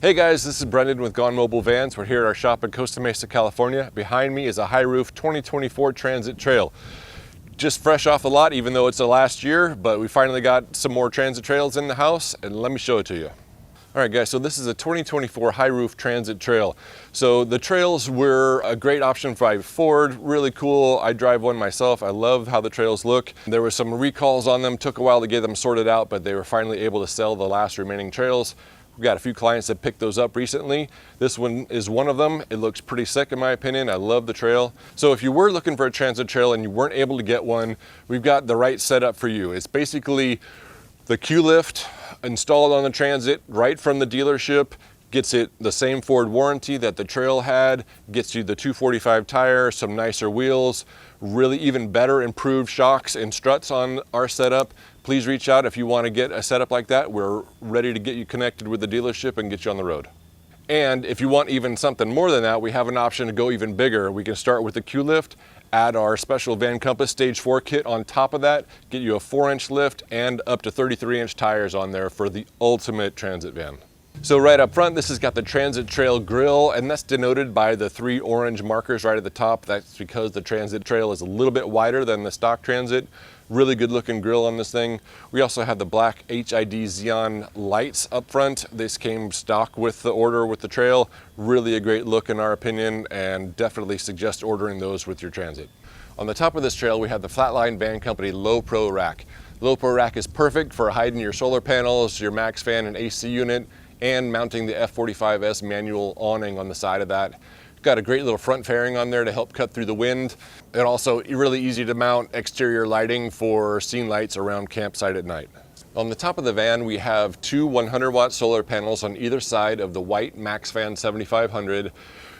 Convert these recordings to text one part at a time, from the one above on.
Hey guys, this is Brendan with Gone Mobile Vans. We're here at our shop in Costa Mesa, California. Behind me is a high roof 2024 Transit Trail. Just fresh off the lot, even though it's the last year, but we finally got some more Transit Trails in the house, and let me show it to you. All right guys, so this is a 2024 high roof Transit Trail. So the trails were a great option by Ford, really cool. I drive one myself. I love how the trails look. There were some recalls on them, took a while to get them sorted out, but they were finally able to sell the last remaining trails. We've got a few clients that picked those up recently. This one is one of them. It looks pretty sick in my opinion. I love the trail. So if you were looking for a Transit Trail and you weren't able to get one, we've got the right setup for you. It's basically the Q-lift installed on the Transit right from the dealership, gets it the same Ford warranty that the Trail had, gets you the 245 tire, some nicer wheels, really even better improved shocks and struts on our setup. Please reach out if you want to get a setup like that. We're ready to get you connected with the dealership and get you on the road. And if you want even something more than that, we have an option to go even bigger. We can start with the Q-lift, add our special Van Compass Stage 4 kit on top of that, get you a 4-inch lift and up to 33-inch tires on there for the ultimate transit van. So right up front, this has got the Transit Trail grille, and that's denoted by the 3 orange markers right at the top. That's because the Transit Trail is a little bit wider than the stock Transit. Really good looking grille on this thing. We also have the black HID Xeon lights up front. This came stock with the order with the Trail. Really a great look in our opinion, and definitely suggest ordering those with your Transit. On the top of this Trail, we have the Flatline Van Company Low Pro Rack. Low Pro Rack is perfect for hiding your solar panels, your max fan and AC unit, and mounting the F45S manual awning on the side of that. Got a great little front fairing on there to help cut through the wind, and also really easy to mount exterior lighting for scene lights around campsite at night. On the top of the van, we have 2 100-watt solar panels on either side of the white Max Fan 7500. A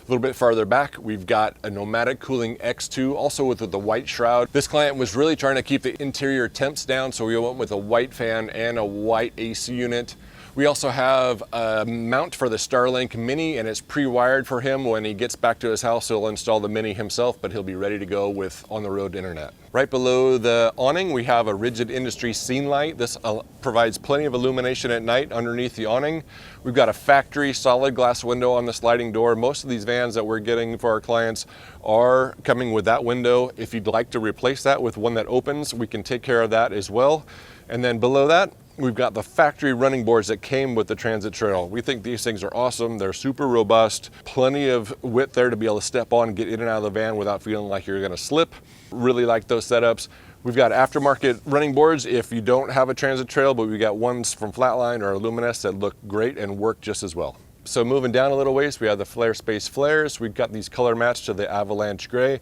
little bit farther back, we've got a Nomadic Cooling X2, also with the white shroud. This client was really trying to keep the interior temps down, so we went with a white fan and a white AC unit. We also have a mount for the Starlink Mini, and it's pre-wired for him. When he gets back to his house, he'll install the Mini himself, but he'll be ready to go with on-the-road internet. Right below the awning, we have a Rigid Industry scene light. This provides plenty of illumination at night underneath the awning. We've got a factory solid glass window on the sliding door. Most of these vans that we're getting for our clients are coming with that window. If you'd like to replace that with one that opens, we can take care of that as well. And then below that, we've got the factory running boards that came with the Transit Trail. We think these things are awesome. They're super robust, plenty of width there to be able to step on and get in and out of the van without feeling like you're gonna slip. Really like those setups. We've got aftermarket running boards if you don't have a Transit Trail, but we got ones from Flatline or Luminous that look great and work just as well. So moving down a little ways, we have the Flare Space flares. We've got these color matched to the Avalanche Gray.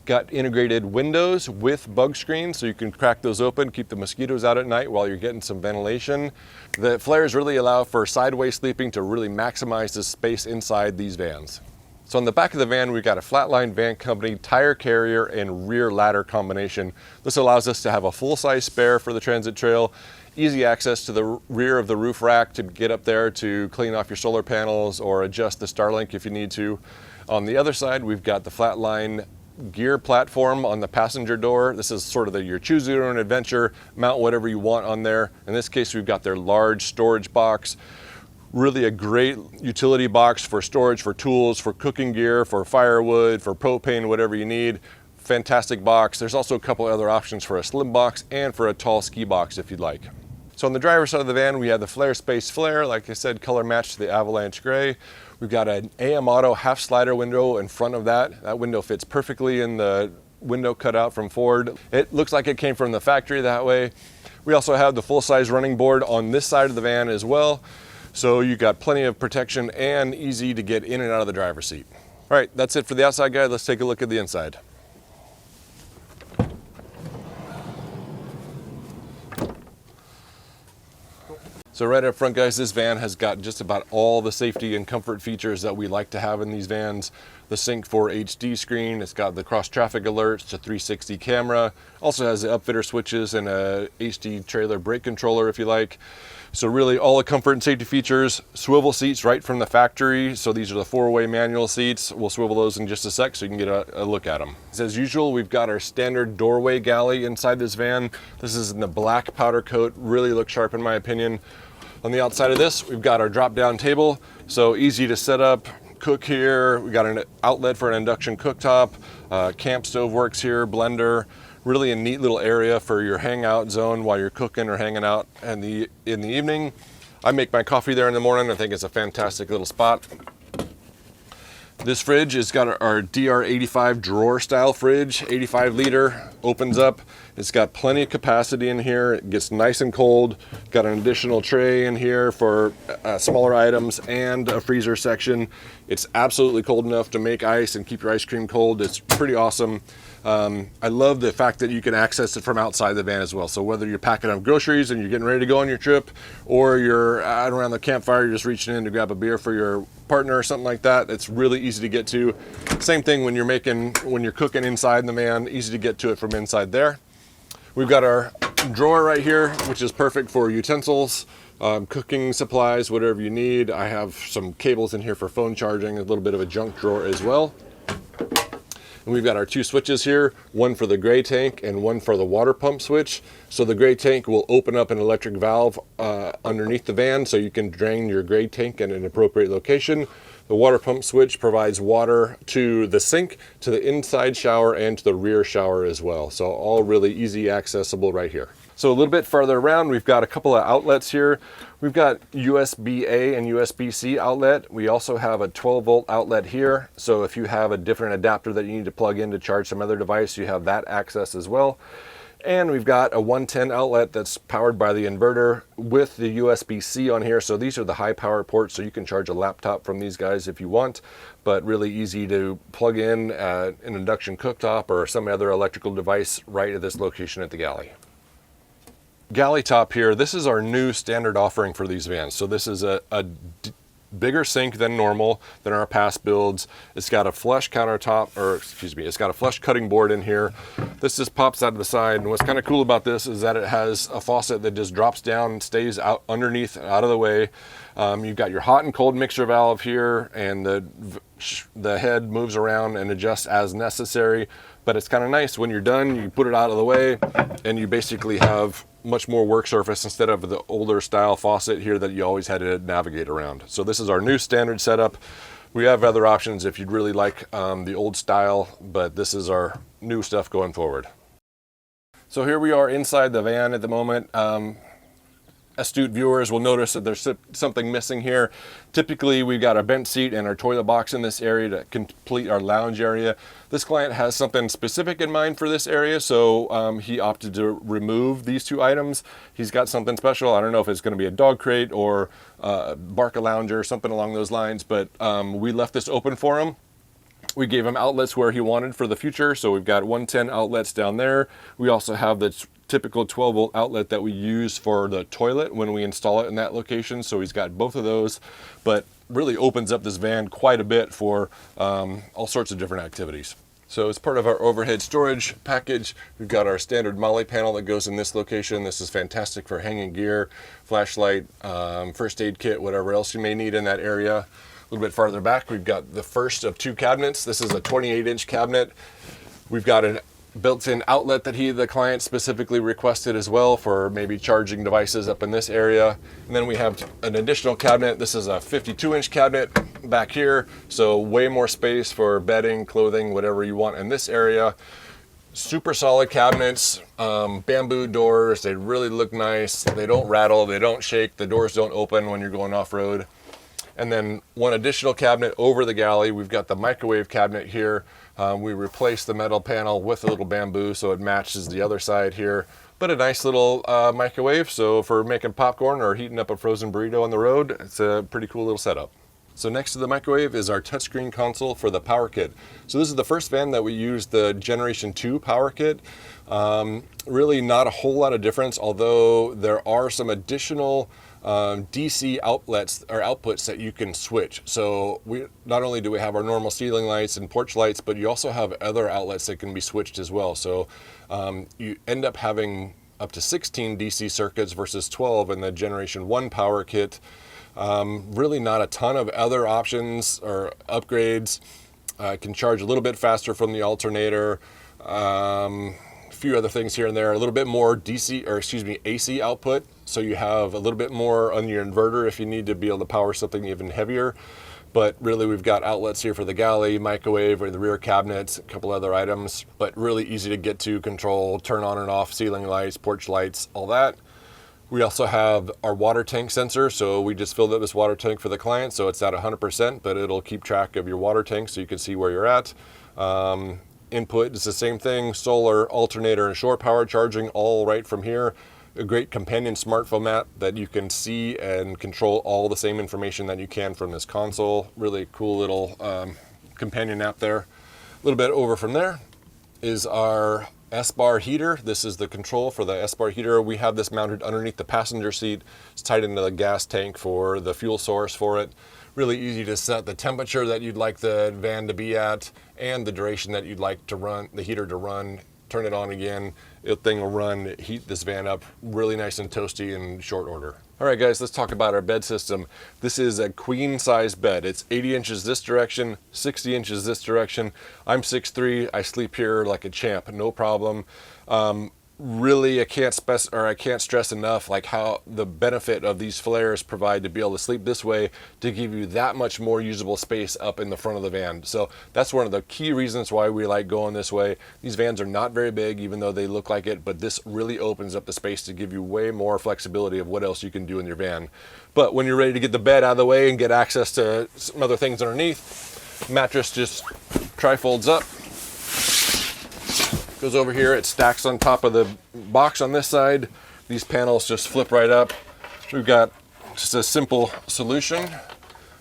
Got integrated windows with bug screens, so you can crack those open, keep the mosquitoes out at night while you're getting some ventilation. The flares really allow for sideways sleeping to really maximize the space inside these vans. So on the back of the van, we've got a Flatline Van Company tire carrier and rear ladder combination. This allows us to have a full-size spare for the Transit Trail, easy access to the rear of the roof rack to get up there to clean off your solar panels or adjust the Starlink if you need to. On the other side, we've got the Flatline gear platform on the passenger door. This is sort of your choose your own adventure, mount whatever you want on there. In this case, we've got their large storage box. Really a great utility box for storage, for tools, for cooking gear, for firewood, for propane, whatever you need. Fantastic box. There's also a couple other options for a slim box and for a tall ski box if you'd like. So on the driver's side of the van, we have the Flare Space flare, like I said, color matched to the Avalanche Gray. We've got an AM Auto half slider window in front of that. That window fits perfectly in the window cutout from Ford. It looks like it came from the factory that way. We also have the full-size running board on this side of the van as well. So you got plenty of protection and easy to get in and out of the driver's seat. All right, that's it for the outside guide. Let's take a look at the inside. So right up front, guys, this van has got just about all the safety and comfort features that we like to have in these vans. The Sync 4 HD screen, it's got the cross traffic alerts, it's a 360 camera, also has the upfitter switches and a HD trailer brake controller if you like. So really all the comfort and safety features, swivel seats right from the factory. So these are the 4-way manual seats. We'll swivel those in just a sec so you can get a look at them. As usual, we've got our standard doorway galley inside this van. This is in the black powder coat, really looks sharp in my opinion. On the outside of this, we've got our drop down table. So easy to set up, cook here. We got an outlet for an induction cooktop, camp stove works here, blender. Really a neat little area for your hangout zone while you're cooking or hanging out in the evening. I make my coffee there in the morning. I think it's a fantastic little spot. This fridge has got our DR85 drawer style fridge, 85 liter, opens up. It's got plenty of capacity in here. It gets nice and cold. Got an additional tray in here for smaller items and a freezer section. It's absolutely cold enough to make ice and keep your ice cream cold. It's pretty awesome. I love the fact that you can access it from outside the van as well. So whether you're packing up groceries and you're getting ready to go on your trip, or you're out around the campfire, you're just reaching in to grab a beer for your partner or something like that, it's really easy to get to. Same thing when you're cooking inside the van, easy to get to it from inside there. We've got our drawer right here, which is perfect for utensils, cooking supplies, whatever you need. I have some cables in here for phone charging, a little bit of a junk drawer as well. And we've got our two switches here, one for the gray tank and one for the water pump switch. So the gray tank will open up an electric valve underneath the van so you can drain your gray tank in an appropriate location. The water pump switch provides water to the sink, to the inside shower, and to the rear shower as well. So all really easy accessible right here. So a little bit farther around, we've got a couple of outlets here. We've got USB-A and USB-C outlet. We also have a 12-volt outlet here. So if you have a different adapter that you need to plug in to charge some other device, you have that access as well. And we've got a 110 outlet that's powered by the inverter with the USB-C on here. So these are the high power ports, so you can charge a laptop from these guys if you want, but really easy to plug in an induction cooktop or some other electrical device right at this location at the Galley. Galley top here, this is our new standard offering for these vans. So this is a bigger sink than normal than our past builds. It's got a flush countertop, or excuse me, it's got a flush cutting board in here. This just pops out of the side, and what's kind of cool about this is that it has a faucet that just drops down and stays out underneath, out of the way. You've got your hot and cold mixer valve here, and the head moves around and adjusts as necessary. But it's kind of nice when you're done, you put it out of the way, and you basically have much more work surface instead of the older style faucet here that you always had to navigate around. So this is our new standard setup. We have other options if you'd really like the old style, but this is our new stuff going forward. So here we are inside the van at the moment. Astute viewers will notice that there's something missing here. Typically, we've got a bench seat and our toilet box in this area to complete our lounge area. This client has something specific in mind for this area, so he opted to remove these two items. He's got something special. I don't know if it's going to be a dog crate or Barca lounger, something along those lines, but we left this open for him. We gave him outlets where he wanted for the future, so we've got 110 outlets down there. We also have the typical 12-volt outlet that we use for the toilet when we install it in that location, so he's got both of those, but really opens up this van quite a bit for all sorts of different activities. So as part of our overhead storage package, we've got our standard MOLLE panel that goes in this location. This is fantastic for hanging gear, flashlight, first aid kit, whatever else you may need in that area. A little bit farther back, we've got the first of two cabinets. This is a 28-inch cabinet. We've got a built-in outlet that the client specifically requested as well for maybe charging devices up in this area. And then we have an additional cabinet. This is a 52-inch cabinet back here, so way more space for bedding, clothing, whatever you want in this area. Super solid cabinets, bamboo doors. They really look nice. They don't rattle, they don't shake, the doors don't open when you're going off-road. And then one additional cabinet over the Galley. We've got the microwave cabinet here. We replaced the metal panel with a little bamboo so it matches the other side here. But a nice little microwave, so for making popcorn or heating up a frozen burrito on the road, it's a pretty cool little setup. So next to the microwave is our touchscreen console for the power kit. So this is the first van that we used the Generation 2 power kit. Really not a whole lot of difference, although there are some additional DC outlets or outputs that you can switch. So not only do we have our normal ceiling lights and porch lights, but you also have other outlets that can be switched as well. So you end up having up to 16 DC circuits versus 12 in the Generation 1 power kit. Really not a ton of other options or upgrades. Can charge a little bit faster from the alternator. A few other things here and there. A little bit more AC output so you have a little bit more on your inverter if you need to be able to power something even heavier. But really, we've got outlets here for the galley, microwave, or the rear cabinets, a couple other items, but really easy to get to, control, turn on and off ceiling lights, porch lights, all that. We also have our water tank sensor, so we just filled up this water tank for the client, so it's at 100%, but it'll keep track of your water tank so you can see where you're at. Input is the same thing, solar, alternator, and shore power charging all right from here. A great companion smartphone app that you can see and control all the same information that you can from this console. Really cool little companion app there. A little bit over from there is our S-bar heater. This is the control for the S-bar heater. We have this mounted underneath the passenger seat. It's tied into the gas tank for the fuel source for it. Really easy to set the temperature that you'd like the van to be at and the duration that you'd like to run the heater to run. Turn it on again, the thing will run, heat this van up really nice and toasty in short order. All right guys, let's talk about our bed system. This is a queen size bed. It's 80 inches this direction, 60 inches this direction. I'm 6'3", I sleep here like a champ, no problem. Really, I can't stress enough like how the benefit of these flares provide to be able to sleep this way, to give you that much more usable space up in the front of the van. So that's one of the key reasons why we like going this way. These vans are not very big, even though they look like it, but this really opens up the space to give you way more flexibility of what else you can do in your van. But when you're ready to get the bed out of the way and get access to some other things underneath, mattress just tri-folds up, goes over here, it stacks on top of the box on this side. These panels just flip right up. We've got just a simple solution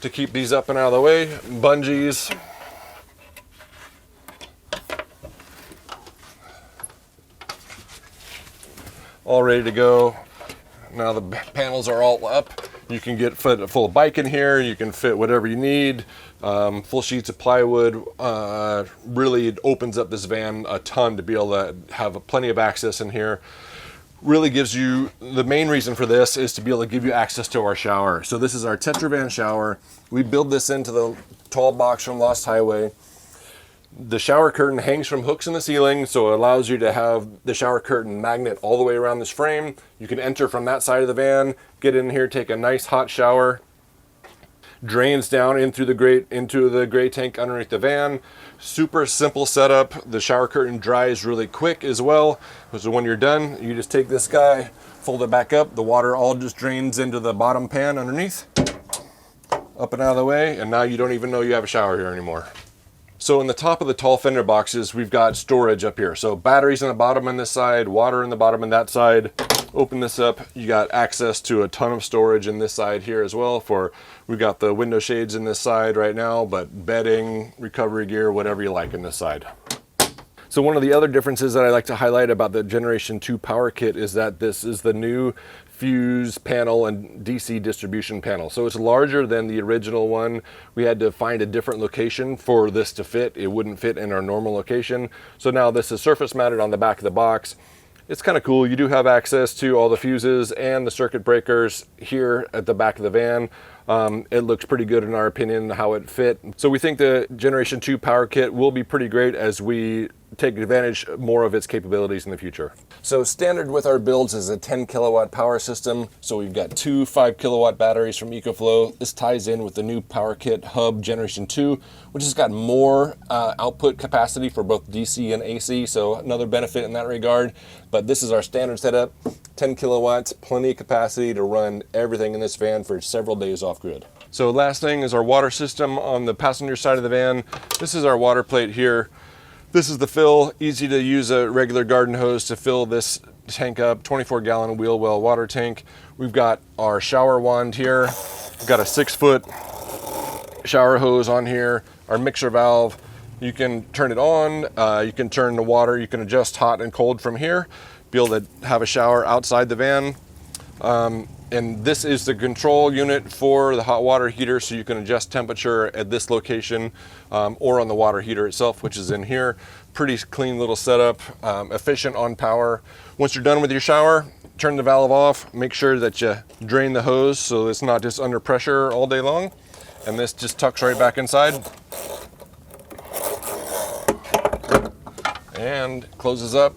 to keep these up and out of the way. Bungees. All ready to go. Now the panels are all up. You can fit a full bike in here. You can fit whatever you need. Full sheets of plywood. Really it opens up this van a ton to be able to have plenty of access in here. Really gives you, the main reason for this is to be able to give you access to our shower. So this is our Tetravan shower. We build this into the tall box from Lost Highway. The shower curtain hangs from hooks in the ceiling, so it allows you to have the shower curtain magnet all the way around this frame. You can enter from that side of the van, get in here, take a nice hot shower. Drains down in through the grate into the gray tank underneath the van. Super simple setup. The shower curtain dries really quick as well. So when you're done, you just take this guy, fold it back up. The water all just drains into the bottom pan underneath, up and out of the way, and now you don't even know you have a shower here anymore. So in the top of the tall fender boxes, we've got storage up here. So batteries on the bottom on this side, water in the bottom on that side. Open this up, you got access to a ton of storage in this side here as well. We've got the window shades in this side right now, but bedding, recovery gear, whatever you like in this side. So one of the other differences that I like to highlight about the Generation 2 Power Kit is that this is the new fuse panel and DC distribution panel. So it's larger than the original one. We had to find a different location for this to fit. It wouldn't fit in our normal location. So now this is surface mounted on the back of the box. It's kind of cool. You do have access to all the fuses and the circuit breakers here at the back of the van. It looks pretty good in our opinion how it fit. So we think the Generation 2 Power Kit will be pretty great as we take advantage more of its capabilities in the future. So standard with our builds is a 10 kilowatt power system. So we've got two 5 kilowatt batteries from EcoFlow. This ties in with the new Power Kit Hub Generation 2, which has got more output capacity for both DC and AC. So another benefit in that regard. But this is our standard setup, 10 kilowatts, plenty of capacity to run everything in this van for several days off grid. So last thing is our water system on the passenger side of the van. This is our water plate here. This is the fill, easy to use a regular garden hose to fill this tank up, 24-gallon wheel well water tank. We've got our shower wand here. We've got a 6-foot shower hose on here, our mixer valve. You can turn it on, you can turn the water, you can adjust hot and cold from here, be able to have a shower outside the van. And this is the control unit for the hot water heater, so you can adjust temperature at this location or on the water heater itself, which is in here. Pretty clean little setup, efficient on power. Once you're done with your shower, turn the valve off, make sure that you drain the hose so it's not just under pressure all day long. And this just tucks right back inside and closes up.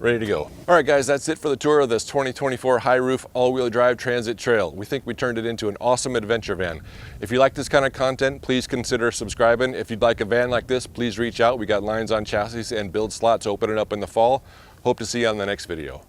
ready to go. All right guys, that's it for the tour of this 2024 high roof all-wheel drive Transit Trail. We think we turned it into an awesome adventure van. If you like this kind of content, please consider subscribing. If you'd like a van like this, please reach out. We got lines on chassis and build slots opening up in the fall. Hope to see you on the next video.